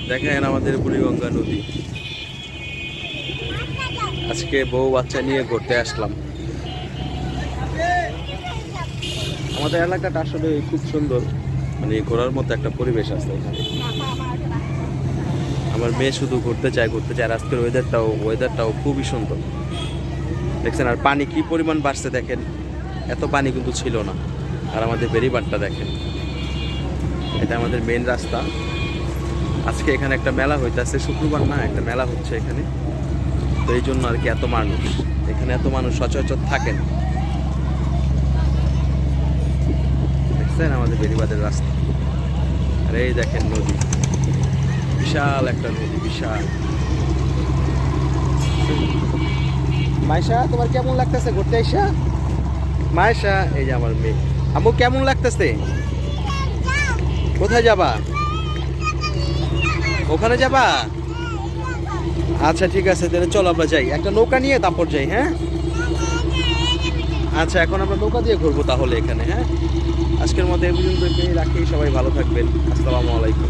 দেখেন আমাদের বুড়িগঙ্গা নদী। আজকে বউ বাচ্চা নিয়ে ঘুরতে আসলাম। আমাদের এলাকাটা আসলে খুব সুন্দর, মানে ঘোরার মতো একটা পরিবেশ আছে এখানে। আমার মেয়ে শুধু ঘুরতে চায় আর আজকের ওয়েদারটাও খুবই সুন্দর দেখছেন। আর পানি কি পরিমাণ বাড়ছে দেখেন, এত পানি কিন্তু ছিল না। আর আমাদের বেরিবারটা দেখেন, এটা আমাদের মেন রাস্তা। আজকে এখানে একটা মেলা হইতেছে, শুক্রবার না, একটা মেলা হচ্ছে এখানে, তো এই জন্য আর কি এত মানুষ এখানে, এত মানুষ সচরাচর থাকেন। দেখছেন আমাদের বেরিবাদের রাস্তা। আর এই দেখেন নদী, বিশাল একটা নদী, বিশাল। মাইশা, তোমার কেমন লাগতেছে ঘুরতে আইসা? মাইশা, এই যে আমার মেয়ে। আম্মু কেমন লাগতেছে? কোথায় যাবা? ওখানে যাবা? আচ্ছা ঠিক আছে, তাহলে চলো আমরা যাই, একটা নৌকা নিয়ে তারপর যাই। হ্যাঁ আচ্ছা, এখন আমরা নৌকা দিয়ে ঘুরবো তাহলে এখানে। হ্যাঁ, আজকের মতো এই পর্যন্ত রাখি। সবাই ভালো থাকবেন। আসসালামু আলাইকুম।